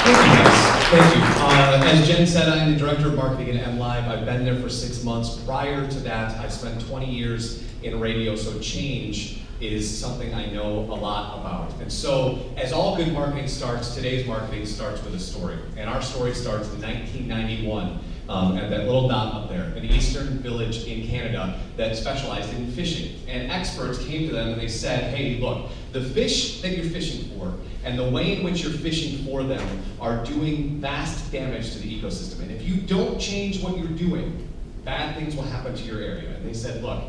Thank you, guys. Thank you. As Jen said, I'm the Director of Marketing at MLive. I've been there for 6 months. Prior to that, I spent 20 years in radio, so change is something I know a lot about. And so, as all good marketing starts, today's marketing starts with a story. And our story starts in 1991 at that little dot up there, an eastern village in Canada that specialized in fishing. And experts came to them and they said, hey, look, the fish that you're fishing for and the way in which you're fishing for them are doing vast damage to the ecosystem. And if you don't change what you're doing, bad things will happen to your area. And they said, look,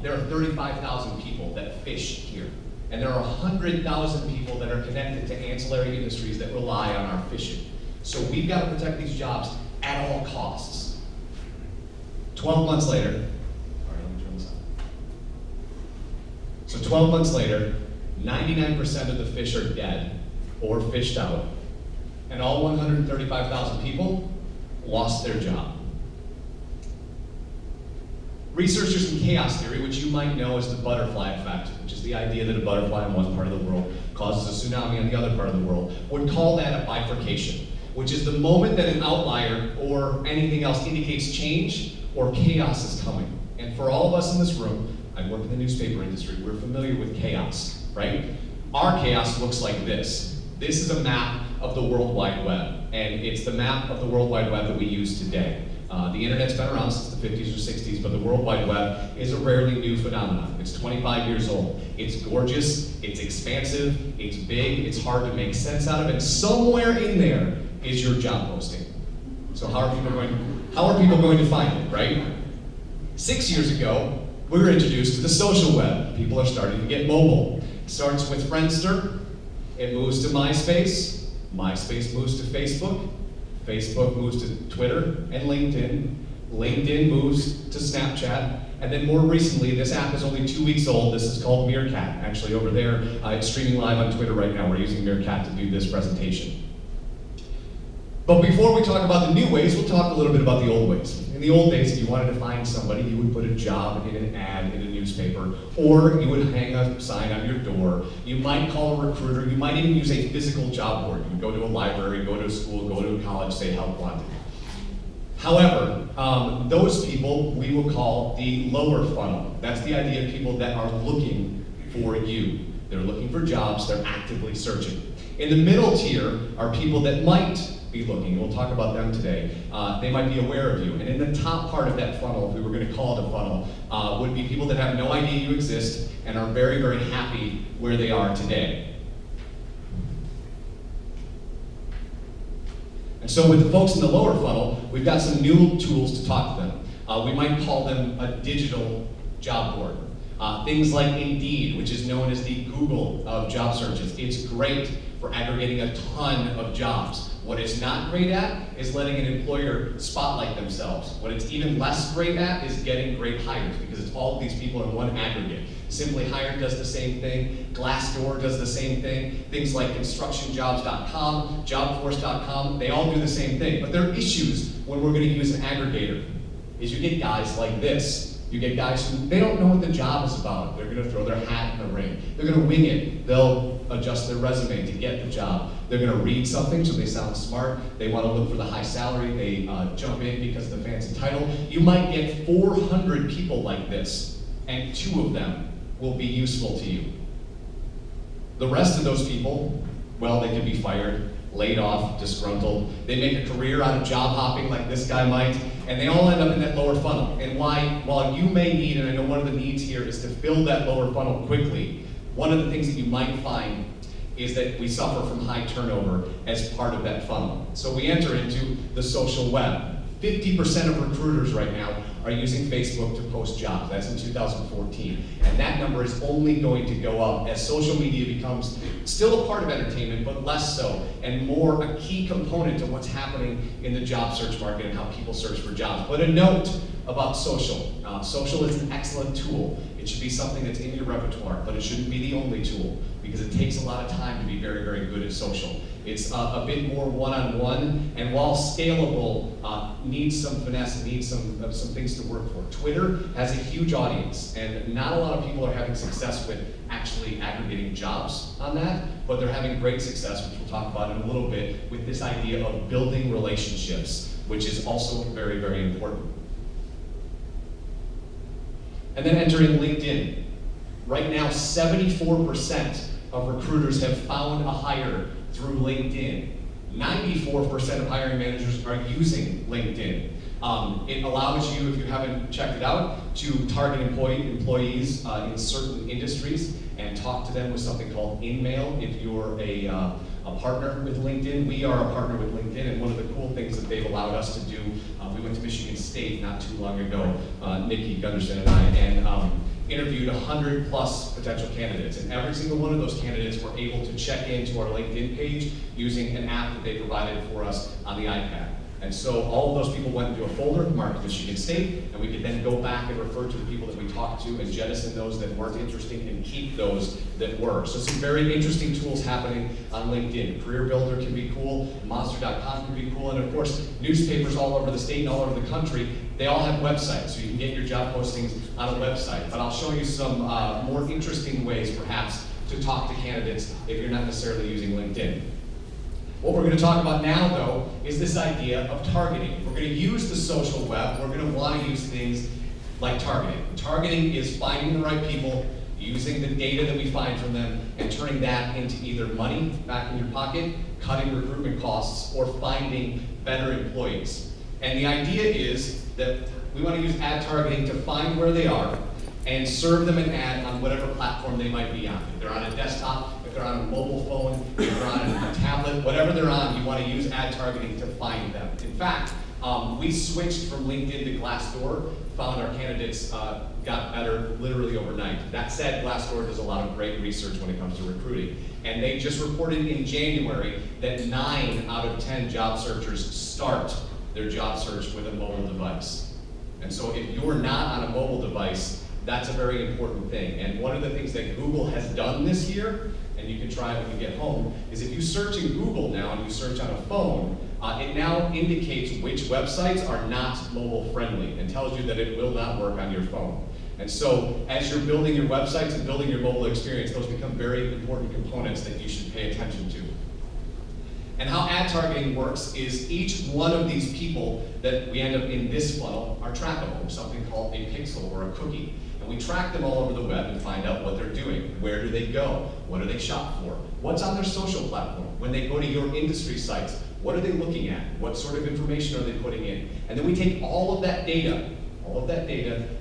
there are 35,000 people that fish here. And there are 100,000 people that are connected to ancillary industries that rely on our fishing. So we've got to protect these jobs at all costs. 12 months later, all right, let me turn this on. So 12 months later, 99% of the fish are dead or fished out. And all 135,000 people lost their job. Researchers in chaos theory, which you might know as the butterfly effect, which is the idea that a butterfly in one part of the world causes a tsunami in the other part of the world, would call that a bifurcation, which is the moment that an outlier or anything else indicates change or chaos is coming. And for all of us in this room, I work in the newspaper industry, we're familiar with chaos, right? Our chaos looks like this. This is a map of the World Wide Web, and it's the map of the World Wide Web that we use today. The internet's been around since the 50s or 60s, but the World Wide Web is a rarely new phenomenon. It's 25 years old. It's gorgeous, it's expansive, it's big, it's hard to make sense out of, and somewhere in there is your job posting. So how are people going to find it, right? 6 years ago, we were introduced to the social web. People are starting to get mobile. It starts with Friendster, it moves to MySpace, MySpace moves to Facebook, Facebook moves to Twitter and LinkedIn, LinkedIn moves to Snapchat, and then more recently, this app is only 2 weeks old, this is called Meerkat. Actually over there, it's streaming live on Twitter right now. We're using Meerkat to do this presentation. But before we talk about the new ways, we'll talk a little bit about the old ways. In the old days, if you wanted to find somebody, you would put a job in an ad in a newspaper, or you would hang a sign on your door. You might call a recruiter. You might even use a physical job board. You would go to a library, go to a school, go to a college, say help wanted. However, those people we will call the lower funnel. That's the idea of people that are looking for you. They're looking for jobs, they're actively searching. In the middle tier are people that might be looking. We'll talk about them today. They might be aware of you. And in the top part of that funnel, if we were going to call it a funnel, would be people that have no idea you exist and are very, very happy where they are today. And so with the folks in the lower funnel, we've got some new tools to talk to them. We might call them a digital job board. Things like Indeed, which is known as the Google of job searches. It's great for aggregating a ton of jobs. What it's not great at is letting an employer spotlight themselves. What it's even less great at is getting great hires, because it's all of these people in one aggregate. Simply Hired does the same thing. Glassdoor does the same thing. Things like constructionjobs.com, jobforce.com, they all do the same thing. But there are issues when we're going to use an aggregator. Is you get guys like this. You get guys who, they don't know what the job is about. They're going to throw their hat in the ring. They're going to wing it. They'll adjust their resume to get the job. They're going to read something so they sound smart. They want to look for the high salary. They jump in because of the fancy title. You might get 400 people like this, and 2 of them will be useful to you. The rest of those people, well, they could be fired, laid off, disgruntled. They make a career out of job hopping like this guy might, and they all end up in that lower funnel. And while you may need, and I know one of the needs here is to fill that lower funnel quickly, one of the things that you might find is that we suffer from high turnover as part of that funnel. So we enter into the social web. 50% of recruiters right now are using Facebook to post jobs. That's in 2014. And that number is only going to go up as social media becomes still a part of entertainment, but less so, and more a key component of what's happening in the job search market and how people search for jobs. But a note about social. Social is an excellent tool. It should be something that's in your repertoire, but it shouldn't be the only tool, because it takes a lot of time to be very, very good at social. It's a bit more one-on-one, and while scalable, needs some finesse, needs some things to work for. Twitter has a huge audience, and not a lot of people are having success with actually aggregating jobs on that, but they're having great success, which we'll talk about in a little bit, with this idea of building relationships, which is also very, very important. And then entering LinkedIn. Right now, 74% of recruiters have found a hire through LinkedIn. 94% of hiring managers are using LinkedIn. It allows you, if you haven't checked it out, to target employees in certain industries and talk to them with something called InMail. If you're a partner with LinkedIn, we are a partner with LinkedIn, and one of the cool things that they've allowed us to do, we went to Michigan State not too long ago, Nikki Gunderson and I, and interviewed 100 plus potential candidates, and every single one of those candidates were able to check into our LinkedIn page using an app that they provided for us on the iPad. And so all of those people went into a folder marked Michigan State, and we could then go back and refer to the people that we talked to and jettison those that weren't interesting and keep those that were. So some very interesting tools happening on LinkedIn. Career Builder can be cool, Monster.com can be cool, and of course, newspapers all over the state and all over the country, they all have websites, so you can get your job postings on a website. But I'll show you some more interesting ways, perhaps, to talk to candidates if you're not necessarily using LinkedIn. What we're going to talk about now, though, is this idea of targeting. We're going to use the social web. We're going to want to use things like targeting. Targeting is finding the right people, using the data that we find from them, and turning that into either money back in your pocket, cutting recruitment costs, or finding better employees. And the idea is that we want to use ad targeting to find where they are and serve them an ad on whatever platform they might be on. If they're on a desktop, if they're on a mobile phone, if they're on a tablet, whatever they're on, you want to use ad targeting to find them. In fact, we switched from LinkedIn to Glassdoor, found our candidates got better literally overnight. That said, Glassdoor does a lot of great research when it comes to recruiting. And they just reported in January that 9 out of 10 job searchers start their job search with a mobile device. And so if you're not on a mobile device, that's a very important thing. And one of the things that Google has done this year, and you can try it when you get home, is if you search in Google now and you search on a phone, it now indicates which websites are not mobile friendly and tells you that it will not work on your phone. And so as you're building your websites and building your mobile experience, those become very important components that you should pay attention to. And how ad targeting works is each one of these people that we end up in this funnel are trackable, something called a pixel or a cookie. And we track them all over the web and find out what they're doing. Where do they go? What do they shop for? What's on their social platform? When they go to your industry sites, what are they looking at? What sort of information are they putting in? And then we take all of that data,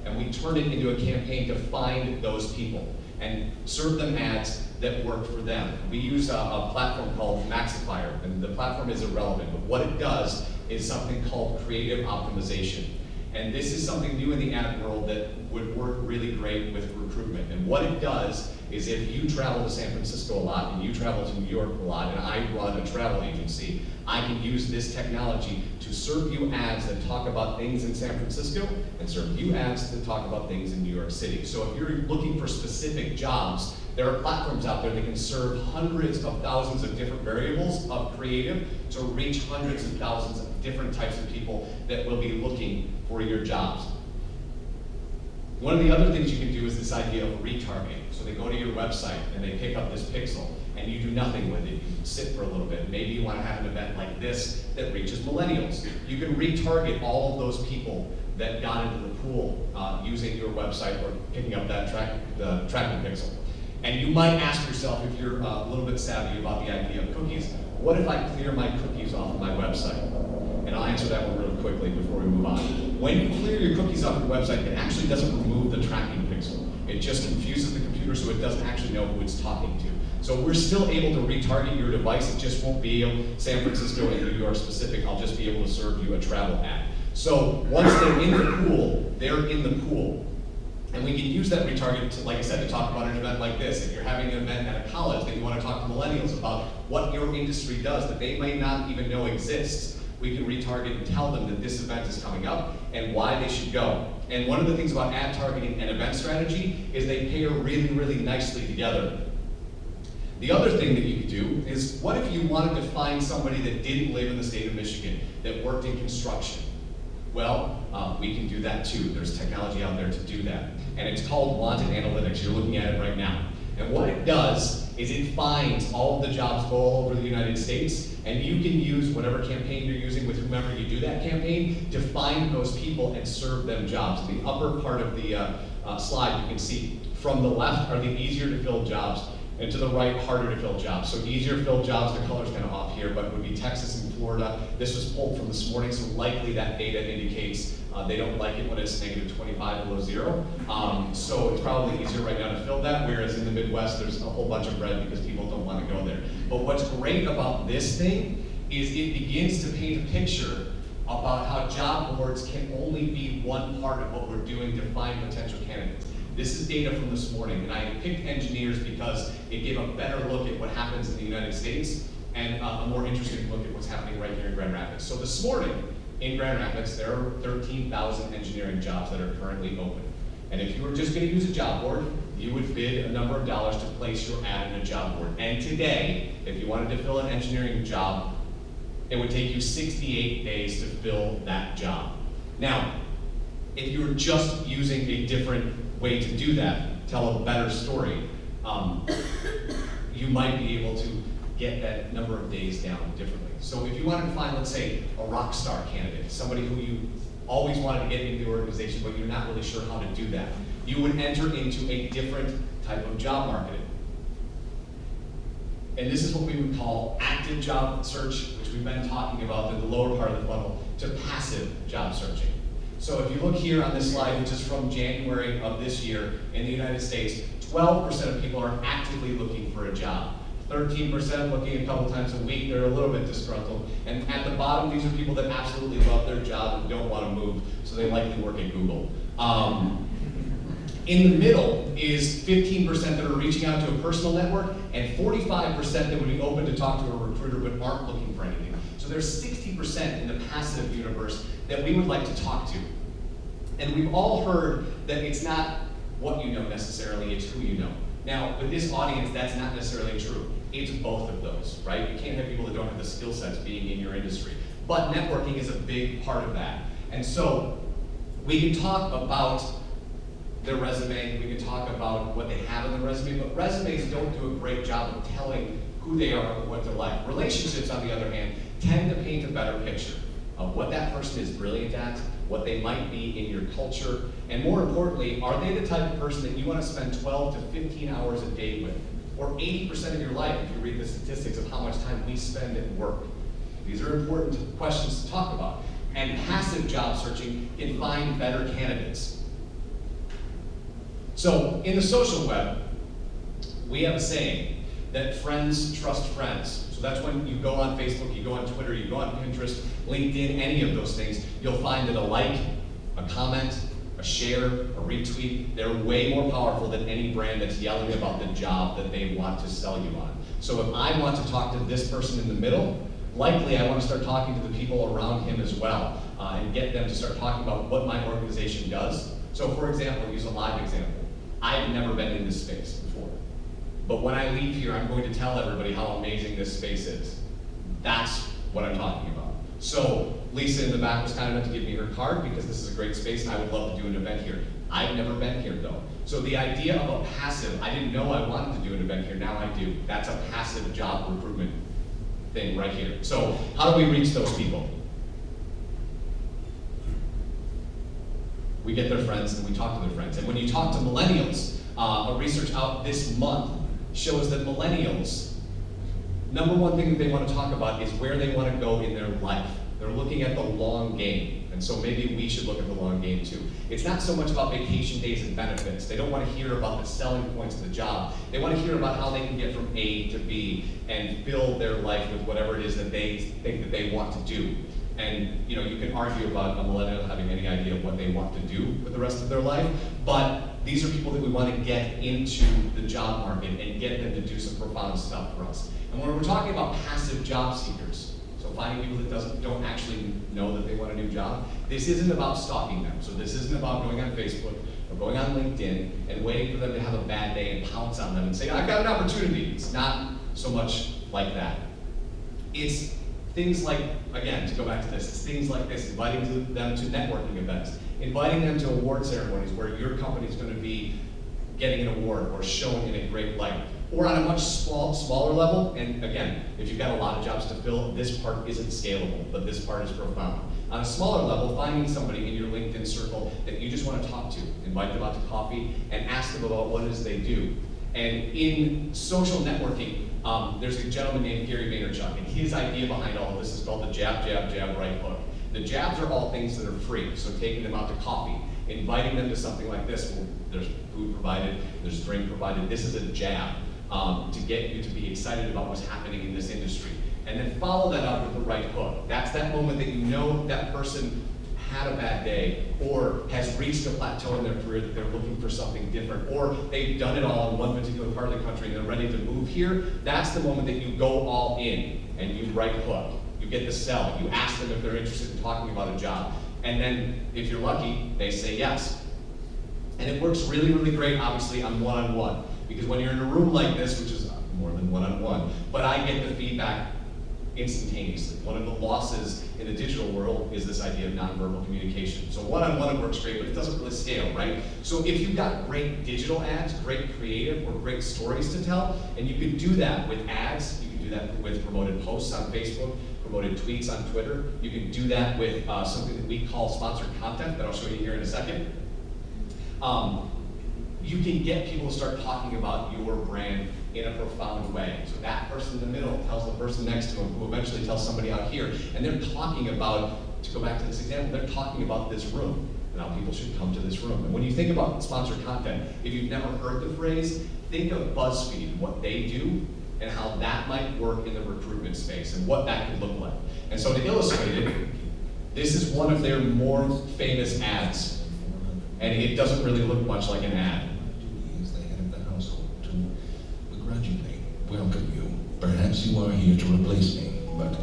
and we turn it into a campaign to find those people and serve them ads that work for them. We use a platform called Maxifier, and the platform is irrelevant, but what it does is something called creative optimization. And this is something new in the ad world that would work really great with recruitment. And what it does is if you travel to San Francisco a lot and you travel to New York a lot and I run a travel agency, I can use this technology to serve you ads that talk about things in San Francisco and serve you ads that talk about things in New York City. So if you're looking for specific jobs, there are platforms out there that can serve hundreds of thousands of different variables of creative to reach hundreds of thousands of different types of people that will be looking for your jobs. One of the other things you can do is this idea of retargeting. So they go to your website and they pick up this pixel and you do nothing with it. You sit for a little bit. Maybe you want to have an event like this that reaches millennials. You can retarget all of those people that got into the pool using your website or picking up that tracking pixel. And you might ask yourself, if you're a little bit savvy about the idea of cookies, what if I clear my cookies off of my website? And I'll answer that one really quickly before we move on. When you clear your cookies off your website, it actually doesn't remove the tracking pixel. It just confuses the computer so it doesn't actually know who it's talking to. So we're still able to retarget your device. It just won't be San Francisco and New York specific. I'll just be able to serve you a travel ad. So once they're in the pool, they're in the pool. And we can use that retargeting, to, like I said, to talk about an event like this. If you're having an event at a college that you want to talk to millennials about what your industry does that they may not even know exists, we can retarget and tell them that this event is coming up and why they should go. And one of the things about ad targeting and event strategy is they pair really, really nicely together. The other thing that you could do is, what if you wanted to find somebody that didn't live in the state of Michigan, that worked in construction? Well, we can do that too. There's technology out there to do that. And it's called Wanted Analytics. You're looking at it right now. And what it does is it finds all of the jobs all over the United States, and you can use whatever campaign you're using with whomever you do that campaign to find those people and serve them jobs. In the upper part of the slide, you can see from the left are the easier to fill jobs, and to the right, harder to fill jobs. So easier to fill jobs, the color's kind of off here, but would be Texas and Florida. This was pulled from this morning, so likely that data indicates they don't like it when it's negative 25 below zero. So it's probably easier right now to fill that, whereas in the Midwest, there's a whole bunch of red because people don't want to go there. But what's great about this thing is it begins to paint a picture about how job boards can only be one part of what we're doing to find potential candidates. This is data from this morning, and I picked engineers because it gave a better look at what happens in the United States and a more interesting look at what's happening right here in Grand Rapids. So this morning in Grand Rapids, there are 13,000 engineering jobs that are currently open. And if you were just going to use a job board, you would bid a number of dollars to place your ad in a job board. And today, if you wanted to fill an engineering job, it would take you 68 days to fill that job. Now, if you were just using a different way to do that, tell a better story, you might be able to get that number of days down differently. So if you wanted to find, let's say, a rock star candidate, somebody who you always wanted to get into the organization, but you're not really sure how to do that, you would enter into a different type of job marketing. And this is what we would call active job search, which we've been talking about in the lower part of the funnel, to passive job searching. So if you look here on this slide, which is from January of this year in the United States, 12% of people are actively looking for a job. 13% looking a couple times a week, they're a little bit disgruntled. And at the bottom, these are people that absolutely love their job and don't want to move, so they likely work at Google. In the middle is 15% that are reaching out to a personal network, and 45% that would be open to talk to a recruiter but aren't looking for anything. So there's 60% in the passive universe that we would like to talk to. And we've all heard that it's not what you know necessarily, it's who you know. Now, with this audience, that's not necessarily true. It's both of those, right? You can't have people that don't have the skill sets being in your industry. But networking is a big part of that. And so we can talk about their resume, we can talk about what they have in the resume, but resumes don't do a great job of telling who they are or what they're like. Relationships, on the other hand, tend to paint a better picture of what that person is brilliant at, what they might be in your culture, and more importantly, are they the type of person that you want to spend 12 to 15 hours a day with, or 80% of your life if you read the statistics of how much time we spend at work. These are important questions to talk about. And passive job searching can find better candidates. So in the social web, we have a saying that friends trust friends. So that's when you go on Facebook, you go on Twitter, you go on Pinterest, LinkedIn, any of those things, you'll find that a like, a comment, a share, a retweet, they're way more powerful than any brand that's yelling about the job that they want to sell you on. So if I want to talk to this person in the middle, likely I want to start talking to the people around him as well, and get them to start talking about what my organization does. So for example, use a live example. I've never been in this space before. But when I leave here, I'm going to tell everybody how amazing this space is. That's what I'm talking about. So Lisa in the back was kind enough to give me her card because this is a great space and I would love to do an event here. I've never been here though. So the idea of a passive, I didn't know I wanted to do an event here, now I do. That's a passive job recruitment thing right here. So how do we reach those people? We get their friends and we talk to their friends. And when you talk to millennials, a research out this month shows that millennials, number one thing that they want to talk about is where they want to go in their life. They're looking at the long game. And so maybe we should look at the long game too. It's not so much about vacation days and benefits. They don't want to hear about the selling points of the job. They want to hear about how they can get from A to B and build their life with whatever it is that they think that they want to do. And you know, you can argue about a millennial having any idea of what they want to do with the rest of their life, but these are people that we want to get into the job market and get them to do some profound stuff for us. And when we're talking about passive job seekers, so finding people that don't actually know that they want a new job, this isn't about stalking them. So this isn't about going on Facebook or going on LinkedIn and waiting for them to have a bad day and pounce on them and say, I've got an opportunity. It's not so much like that. It's things like, again, to go back to this, it's things like this, inviting them to networking events, inviting them to award ceremonies where your company is going to be getting an award or shown in a great light, Or on a much smaller level, and again, if you've got a lot of jobs to fill, this part isn't scalable, but this part is profound. On a smaller level, finding somebody in your LinkedIn circle that you just want to talk to, invite them out to coffee, and ask them about what it is they do. And in social networking, there's a gentleman named Gary Vaynerchuk, and his idea behind all of this is called the jab, jab, jab, right hook. The jabs are all things that are free, so taking them out to coffee, inviting them to something like this, well, there's food provided, there's drink provided, this is a jab to get you to be excited about what's happening in this industry. And then follow that up with the right hook. That's that moment that you know that person had a bad day, or has reached a plateau in their career that they're looking for something different, or they've done it all in one particular part of the country and they're ready to move here. That's the moment that you go all in and you right hook. You get the sell. You ask them if they're interested in talking about a job. And then, if you're lucky, they say yes. And it works really, really great, obviously, on one-on-one. Because when you're in a room like this, which is more than one-on-one, but I get the feedback instantaneously. One of the losses in the digital world is this idea of nonverbal communication. So one-on-one it works great, but it doesn't really scale, right? So if you've got great digital ads, great creative, or great stories to tell, and you can do that with ads, you can do that with promoted posts on Facebook, promoted tweets on Twitter, you can do that with something that we call sponsored content that I'll show you here in a second. You can get people to start talking about your brand in a profound way. So that person in the middle tells the person next to him, who eventually tells somebody out here, and they're talking about, to go back to this example, they're talking about this room, and how people should come to this room. And when you think about sponsored content, if you've never heard the phrase, think of BuzzFeed and what they do, and how that might work in the recruitment space, and what that could look like. And so to illustrate it, this is one of their more famous ads, and it doesn't really look much like an ad. Begrudgingly welcome you. Perhaps you are here to replace me, but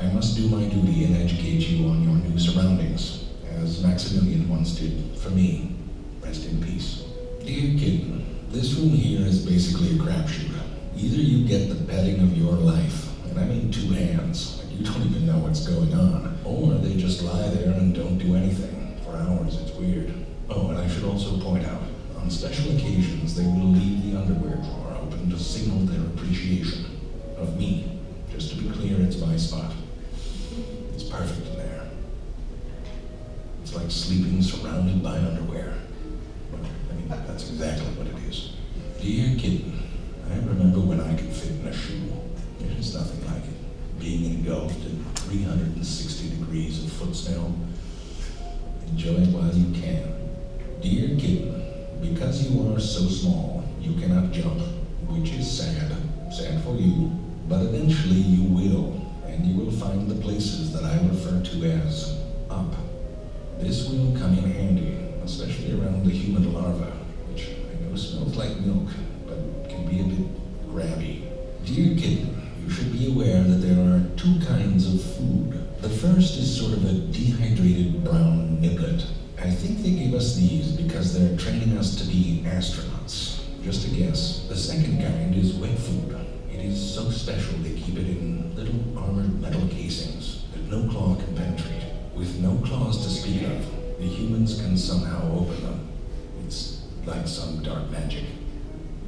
I must do my duty and educate you on your new surroundings, as Maximilian once did for me. Rest in peace. Dear kitten, this room here is basically a crapshoot. Either you get the petting of your life, and I mean two hands, like you don't even know what's going on, or they just lie there and don't do anything. For hours, it's weird. Oh, and I should also point out, on special occasions, they will leave the underwear drawer open to signal their appreciation of me. Just to be clear, it's my spot. It's perfect in there. It's like sleeping surrounded by underwear. Well, I mean, that's exactly what it is. Dear kitten, I remember when I could fit in a shoe. There's nothing like it. Being engulfed in 360 degrees of foot snow. Enjoy it while you can. Dear kitten, because you are so small, you cannot jump, which is sad for you, but eventually you will, and you will find the places that I refer to as up. This will come in handy, especially around the human larva, which I know smells like milk, but can be a bit grabby. Dear kitten, you should be aware that there are two kinds of food. The first is sort of a dehydrated brown niblet. I think they gave us these because they're training us to be astronauts. Just a guess. The second kind is wet food. It is so special they keep it in little armored metal casings that no claw can penetrate. With no claws to speak of, the humans can somehow open them. It's like some dark magic.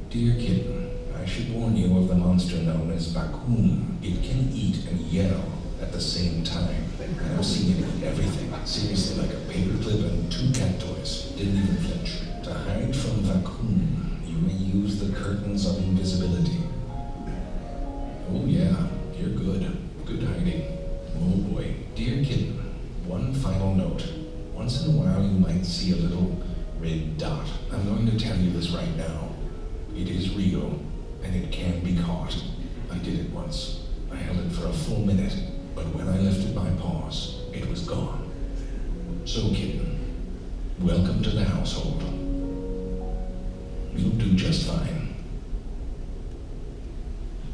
Dear kitten, I should warn you of the monster known as vacuum. It can eat and yell at the same time. And I've seen it eat everything. Seriously, like a paperclip and two cat toys. Didn't even flinch. To hide from vacuum, you may use the curtains of invisibility. Oh yeah, you're good. Good hiding. Oh boy. Dear kitten, one final note. Once in a while you might see a little red dot. I'm going to tell you this right now. It is real, and it can be caught. I did it once. I held it for a full minute, but when I lifted my paws, it was gone. So kitten, welcome to the household. You'll do just fine.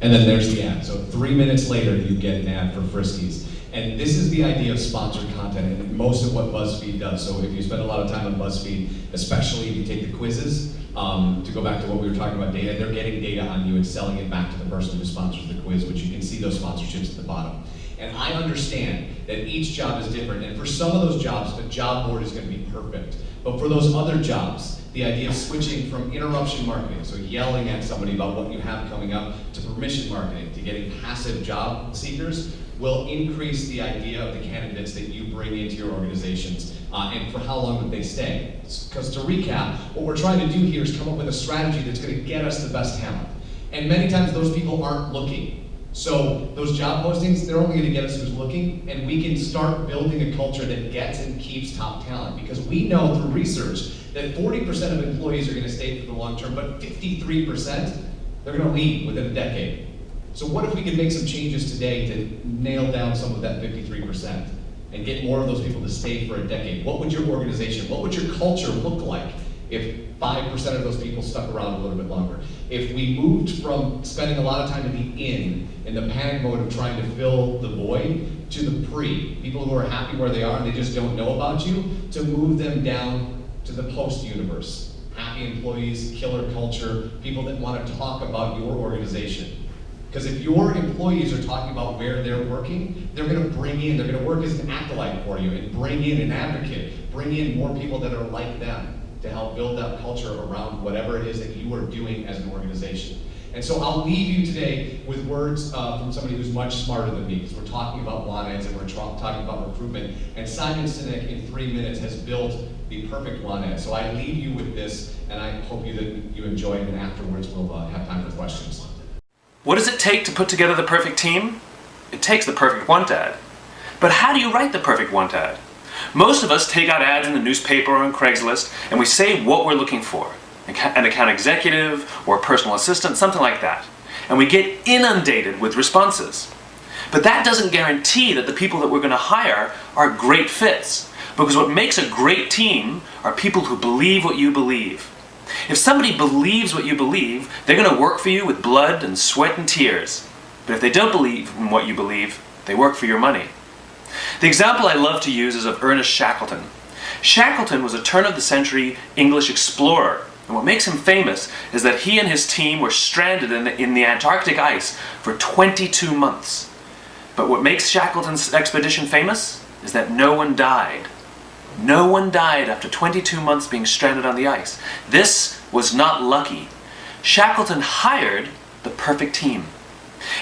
And then there's the ad. So 3 minutes later, you get an ad for Friskies. And this is the idea of sponsored content, and most of what BuzzFeed does. So if you spend a lot of time on BuzzFeed, especially if you take the quizzes, to go back to what we were talking about data, they're getting data on you and selling it back to the person who sponsors the quiz, which you can see those sponsorships at the bottom. And I understand that each job is different, and for some of those jobs, the job board is going to be perfect. But for those other jobs, the idea of switching from interruption marketing, so yelling at somebody about what you have coming up, to permission marketing, to getting passive job seekers, will increase the idea of the candidates that you bring into your organizations and for how long that they stay. Because to recap, what we're trying to do here is come up with a strategy that's going to get us the best talent. And many times those people aren't looking. So those job postings, they're only going to get us who's looking, and we can start building a culture that gets and keeps top talent. Because we know through research that 40% of employees are going to stay for the long term, but 53%, they're going to leave within a decade. So what if we could make some changes today to nail down some of that 53% and get more of those people to stay for a decade? What would your organization, what would your culture look like if 5% of those people stuck around a little bit longer? If we moved from spending a lot of time at the in the panic mode of trying to fill the void, to the pre, people who are happy where they are and they just don't know about you, to move them down to the post universe. Happy employees, killer culture, people that want to talk about your organization. Because if your employees are talking about where they're working, they're going to bring in, they're going to work as an acolyte for you and bring in an advocate, bring in more people that are like them to help build that culture around whatever it is that you are doing as an organization. And so I'll leave you today with words from somebody who's much smarter than me, because we're talking about want ads and we're talking about recruitment. And Simon Sinek in 3 minutes has built the perfect want ad. So I leave you with this, and I hope that you enjoy it, and afterwards we'll have time for questions. What does it take to put together the perfect team? It takes the perfect want ad. But how do you write the perfect want ad? Most of us take out ads in the newspaper or on Craigslist and we say what we're looking for. An account executive or a personal assistant, something like that. And we get inundated with responses. But that doesn't guarantee that the people that we're going to hire are great fits. Because what makes a great team are people who believe what you believe. If somebody believes what you believe, they're going to work for you with blood and sweat and tears. But if they don't believe in what you believe, they work for your money. The example I love to use is of Ernest Shackleton. Shackleton was a turn-of-the-century English explorer, and what makes him famous is that he and his team were stranded in the Antarctic ice for 22 months. But what makes Shackleton's expedition famous is that no one died. No one died after 22 months being stranded on the ice. This was not lucky. Shackleton hired the perfect team.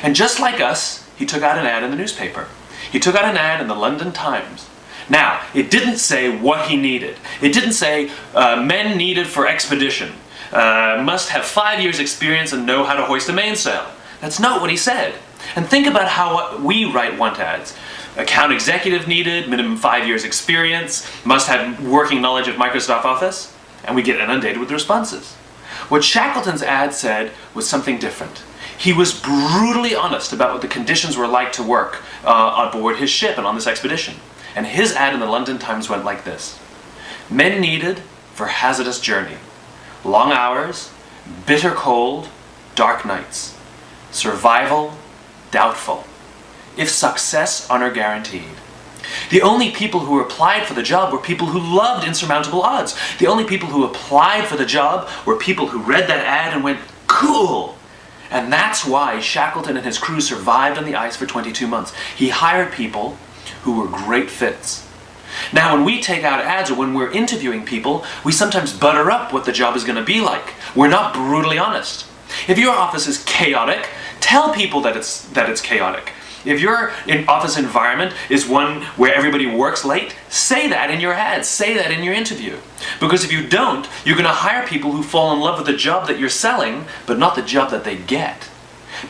And just like us, he took out an ad in the newspaper. He took out an ad in the London Times. Now, it didn't say what he needed. It didn't say men needed for expedition, must have 5 years experience and know how to hoist a mainsail. That's not what he said. And think about how we write want ads. Account executive needed, minimum 5 years experience, must have working knowledge of Microsoft Office, and we get inundated with responses. What Shackleton's ad said was something different. He was brutally honest about what the conditions were like to work on board his ship and on this expedition. And his ad in the London Times went like this: men needed for hazardous journey, long hours, bitter cold, dark nights, survival doubtful, if success honor guaranteed. The only people who applied for the job were people who loved insurmountable odds. The only people who applied for the job were people who read that ad and went, cool! And that's why Shackleton and his crew survived on the ice for 22 months. He hired people who were great fits. Now, when we take out ads or when we're interviewing people, we sometimes butter up what the job is going to be like. We're not brutally honest. If your office is chaotic, tell people that it's chaotic. If your office environment is one where everybody works late, say that in your ads, say that in your interview. Because if you don't, you're going to hire people who fall in love with the job that you're selling, but not the job that they get.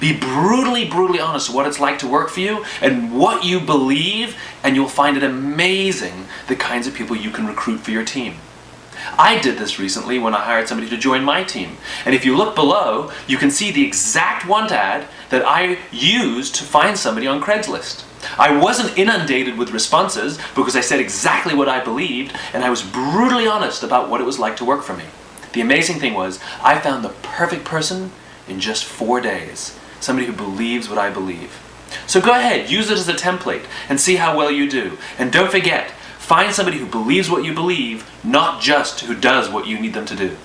Be brutally, brutally honest what it's like to work for you and what you believe, and you'll find it amazing the kinds of people you can recruit for your team. I did this recently when I hired somebody to join my team. And if you look below, you can see the exact want ad that I used to find somebody on Craigslist. I wasn't inundated with responses because I said exactly what I believed, and I was brutally honest about what it was like to work for me. The amazing thing was, I found the perfect person in just 4 days. Somebody who believes what I believe. So go ahead, use it as a template and see how well you do. And don't forget, find somebody who believes what you believe, not just who does what you need them to do.